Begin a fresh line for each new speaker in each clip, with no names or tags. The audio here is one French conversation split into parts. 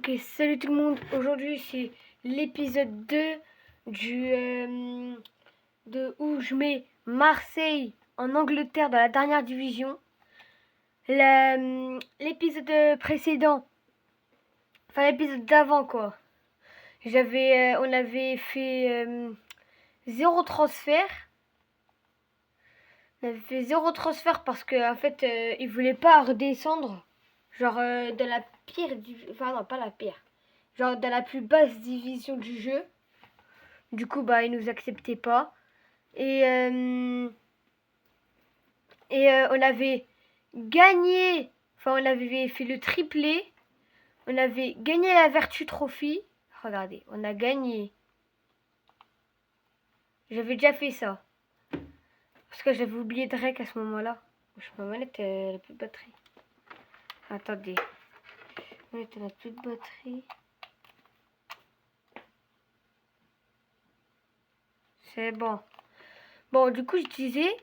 Ok, salut tout le monde. Aujourd'hui, c'est l'épisode 2 de où je mets Marseille en Angleterre dans la dernière division. L'épisode précédent, enfin l'épisode d'avant quoi. On avait fait 0 transfert. On avait fait 0 transfert parce que en fait, ils voulaient pas redescendre, genre de la pire, enfin non pas la pire. Genre dans la plus basse division du jeu. Du coup, bah, ils nous acceptaient pas. Et on avait gagné, enfin, on avait fait le triplé. On avait gagné la Vertu Trophy. Regardez, on a gagné. J'avais déjà fait ça. Parce que j'avais oublié Drake à ce moment-là. Ma manette, elle a plus de batterie. Attendez. Ma manette, elle a plus de batterie. C'est bon. Bon, du coup, je disais,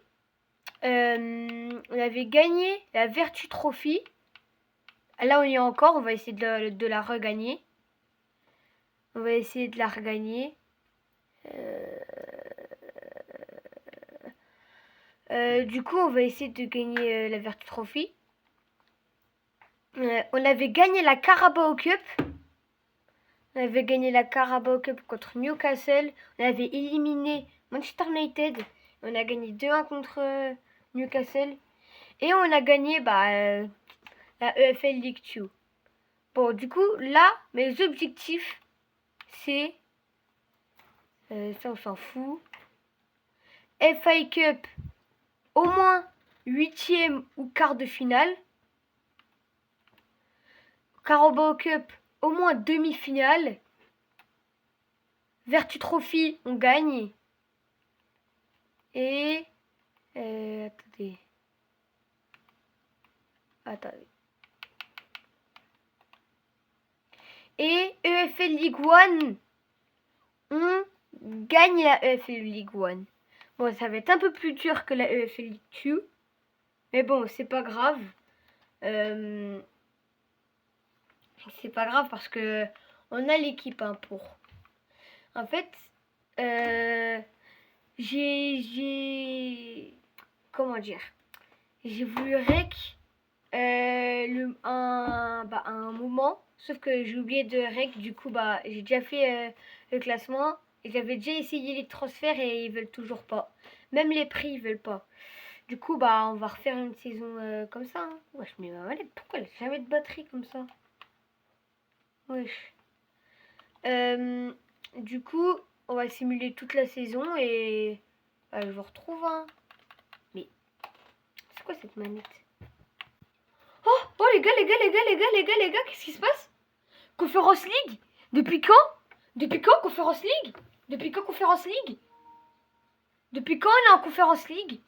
on avait gagné la Vertu Trophy. Là, on y est encore. On va essayer de la regagner. On va essayer de la regagner. Du coup, on va essayer de gagner la Vertu Trophy. On avait gagné la Carabao Cup. On avait gagné la Carabao Cup contre Newcastle. On avait éliminé Manchester United. On a gagné 2-1 contre Newcastle. Et on a gagné la EFL League 2. Bon, du coup, là, mes objectifs, c'est... ça, on s'en fout. FA Cup, au moins 8e ou quart de finale. Carabao Cup, au moins demi-finale. Vertu Trophy, on gagne. Et... Attendez. Et EFL League 1, on gagne la EFL League 1. Bon, ça va être un peu plus dur que la EFL League 2. Mais bon, c'est pas grave. C'est pas grave parce que on a l'équipe pour. En fait, comment dire, j'ai voulu rec un moment, sauf que j'ai oublié de rec. Du coup, j'ai déjà fait le classement et j'avais déjà essayé les transferts et ils veulent toujours pas. Même les prix, ils veulent pas. Du coup, on va refaire une saison comme ça. Hein. Wesh, mais ma manette, pourquoi elle a jamais de batterie comme ça? Wesh. Du coup, on va simuler toute la saison et je vous retrouve. Hein. Mais c'est quoi cette manette? Oh les gars, qu'est-ce qui se passe? Conference League? Depuis quand? Depuis quand Conference League? Depuis quand Conference League? Depuis quand on est en Conference League?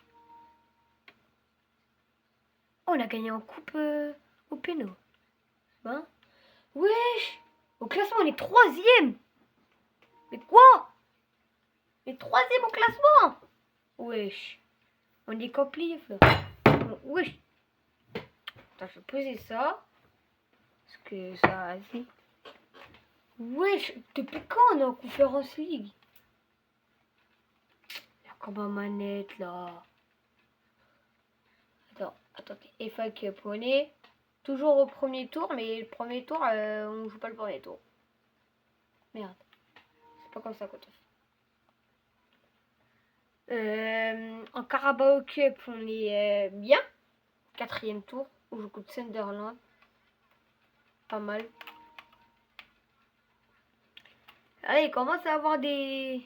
Oh, on a gagné en coupe au péno. Hein? Wesh! Au classement, on est 3e! Mais quoi? Mais 3e au classement! Wesh! On est complice là. Wesh! Attends, je vais poser ça. Parce que ça, vas-y. Wesh! Depuis quand on est en Conference League? Comme ma manette là. Attendez. FA Cup, on est toujours au premier tour, mais le premier tour, on joue pas le premier tour. Merde. C'est pas comme ça qu'on fait. En Carabao Cup, on est bien. 4e tour, où je joue contre Sunderland. Pas mal. Allez, il commence à avoir des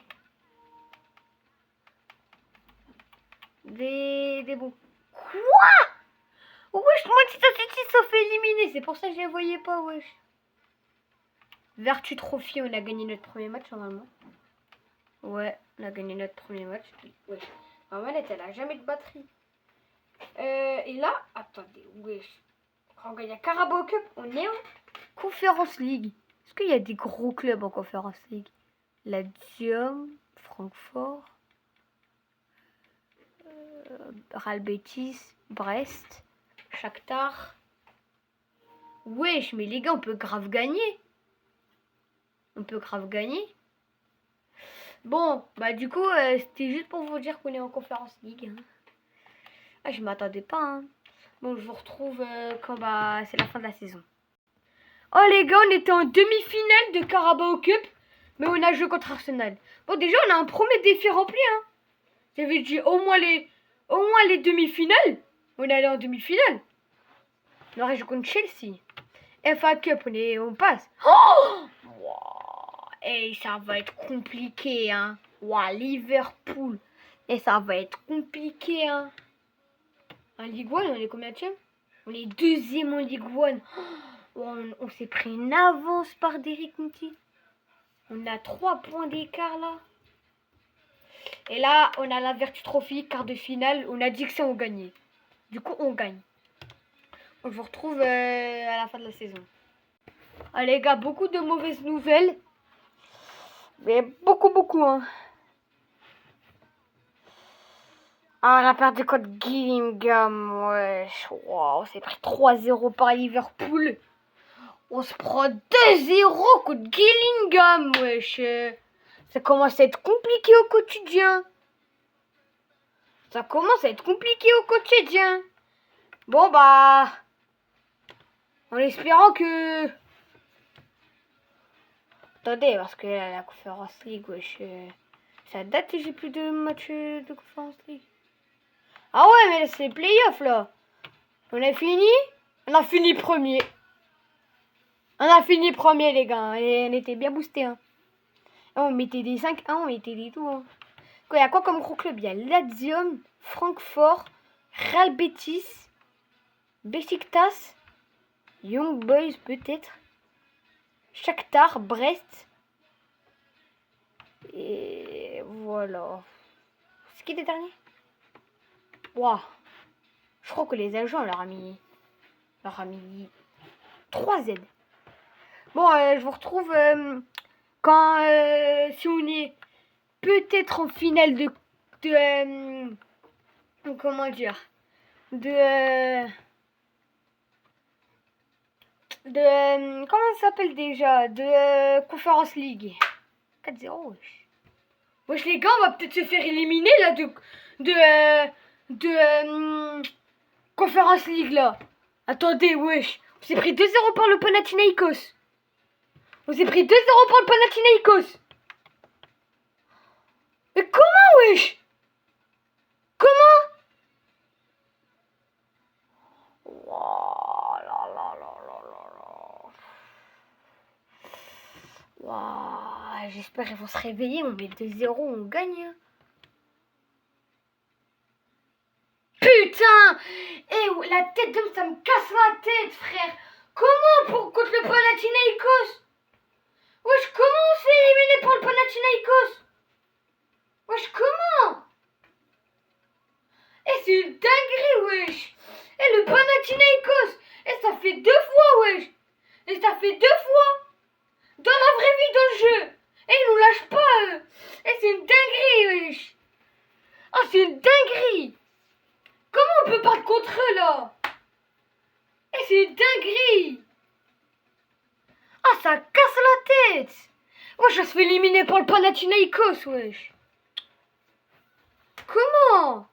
bons. Quoi? Wesh, Manchester City se fait éliminer. C'est pour ça que je les voyais pas, wesh. Vertu Trophy, on a gagné notre premier match normalement. Ouais, on a gagné notre premier match. Wesh. Ma manette, elle a jamais de batterie. Et là, attendez, wesh. Quand on gagne la Carabao Cup, on est en Conference League. Est-ce qu'il y a des gros clubs en Conference League? La Diom, Francfort, Real Betis, Brest, Shakhtar. Wesh, mais les gars, on peut grave gagner. On peut grave gagner. Bon, bah du coup, c'était juste pour vous dire qu'on est en Conference League. Hein. Ah, je m'attendais pas. Hein. Bon, je vous retrouve quand c'est la fin de la saison. Oh les gars, on était en demi-finale de Carabao Cup, mais on a joué contre Arsenal. Bon, déjà, on a un premier défi rempli. Hein. J'avais dit au moins les demi-finales. On est allé en demi-finale. On aurait joué contre Chelsea. FA Cup, on passe. Oh wow. Et ça va être compliqué, hein. Wow, Liverpool. Et ça va être compliqué, hein. En Ligue 1, on est combien de temps? On est deuxième en Ligue 1. On s'est pris une avance par Derrick Nti. On a 3 points d'écart, là. Et là, on a la Vertu Trophy, quart de finale. On a dit que ça, on gagnait. Du coup, on gagne. On vous retrouve à la fin de la saison. Ah les gars, beaucoup de mauvaises nouvelles. Mais beaucoup, hein. Ah, on a perdu contre Gillingham, wesh. Wow, on s'est pris 3-0 par Liverpool. On se prend 2-0 contre Gillingham, wesh. Ça commence à être compliqué au quotidien. Bon, bah... En espérant que... Attendez, parce que la Conference League, wesh... Ça date que j'ai plus de matchs de Conference League. Ah ouais, mais c'est les playoffs, là. On a fini premier. Les gars. Et on était bien boostés, hein. On mettait des 5-1, on mettait des tout, hein. Il y a quoi comme gros club? Il y a Lazio, Francfort, Real Betis, Besiktas, Young Boys peut-être, Shakhtar, Brest. Et voilà. C'est qui les derniers? Waouh. Je crois que les agents leur a mis 3 Z. Bon, je vous retrouve quand si on est peut-être en finale de comment dire comment ça s'appelle déjà de Conference League. 4-0 wesh. Wesh les gars, on va peut-être se faire éliminer là de Conference League là. Attendez, wesh. On s'est pris 2-0 par le Panathinaikos. Mais comment, wesh? Comment? Wow, wow, j'espère qu'ils vont se réveiller. On met 2-0, on gagne. Putain! Eh, la tête d'homme, ça me casse la tête, frère. Comment pour contre le Panathinaikos? Wesh, comment on s'est éliminé pour le Panathinaikos? Wesh, comment? Eh, c'est une dinguerie, wesh. Eh, le Panathinaikos. Eh, ça fait 2 fois, wesh. Et ça fait 2 fois. Dans la vraie vie, dans le jeu. Eh, ils nous lâchent pas, eux. Eh, c'est une dinguerie, wesh. Ah, c'est une dinguerie. Comment on peut perdre contre eux, là? Eh, c'est une dinguerie. Ah, ça casse la tête. Wesh, je se fait éliminer par le Panathinaikos, wesh. Comment?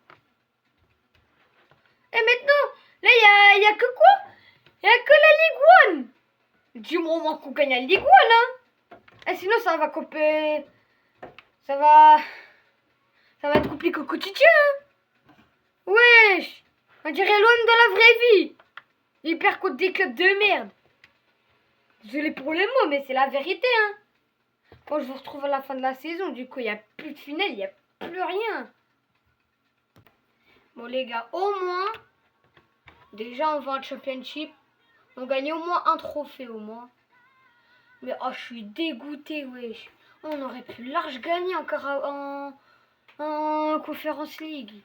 Et maintenant, là, il y a que quoi? Il y a que la Ligue 1. Du moment qu'on gagne la Ligue 1, hein. Et sinon, ça va couper. Ça va être compliqué au quotidien, hein. Wesh. On dirait l'OM de la vraie vie. Il perd contre des clubs de merde. Désolé pour les mots, mais c'est la vérité, hein. Bon, je vous retrouve à la fin de la saison. Du coup, il n'y a plus de finale, il n'y a plus rien. Bon, les gars, au moins, déjà, on va en championship. On gagne au moins un trophée, au moins. Mais oh, je suis dégoûté, wesh. On aurait pu large gagner encore en Conference League.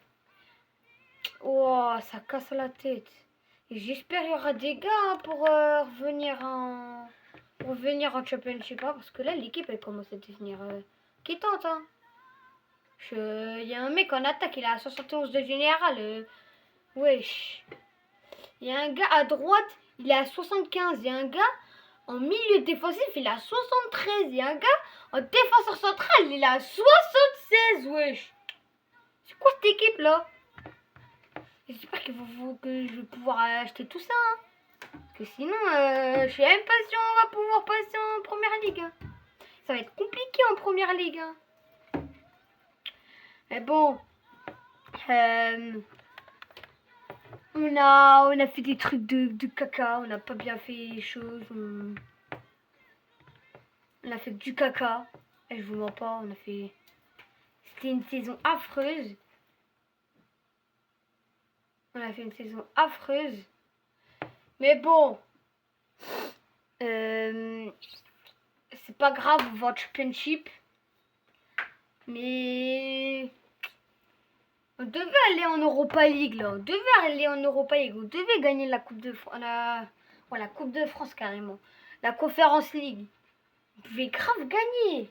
Oh, ça casse la tête. Et j'espère qu'il y aura des gars pour revenir en championship, hein, parce que là, l'équipe, elle commence à devenir quittante, hein. Il y a un mec en attaque, il a 71 de général. Wesh. Il y a un gars à droite, il est à 75. Il y a un gars En milieu défensif, il a 73. Et un gars en défenseur central, il a 76, wesh. C'est quoi cette équipe là? J'espère que je vais pouvoir acheter tout ça. Hein. Parce que sinon, je sais même pas si on va pouvoir passer en première ligue. Hein. Ça va être compliqué en première ligue. Hein. Mais bon, on a fait des trucs de caca. On n'a pas bien fait les choses. On a fait du caca. Et je vous mens pas, on a fait... C'était une saison affreuse. On a fait une saison affreuse. Mais bon. C'est pas grave, on va en championship. Mais... On devait aller en Europa League, là. On devait aller en Europa League. On devait gagner la Coupe de France. La Coupe de France, carrément. La Conference League. On pouvait grave gagner.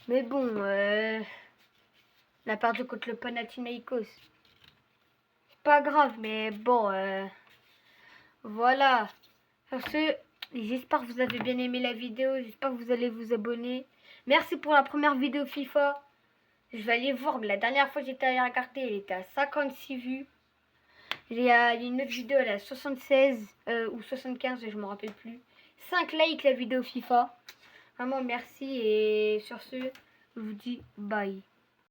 Mais bon, on a perdu contre le Panathinaikos. C'est pas grave, mais bon, voilà. Sur ce, j'espère que vous avez bien aimé la vidéo. J'espère que vous allez vous abonner. Merci pour la première vidéo FIFA. Je vais aller voir, mais la dernière fois que j'étais allé regarder, elle était à 56 vues. Il y a une autre vidéo, elle est à 76 ou 75, je ne me rappelle plus. 5 likes la vidéo FIFA. Vraiment merci et sur ce, je vous dis bye.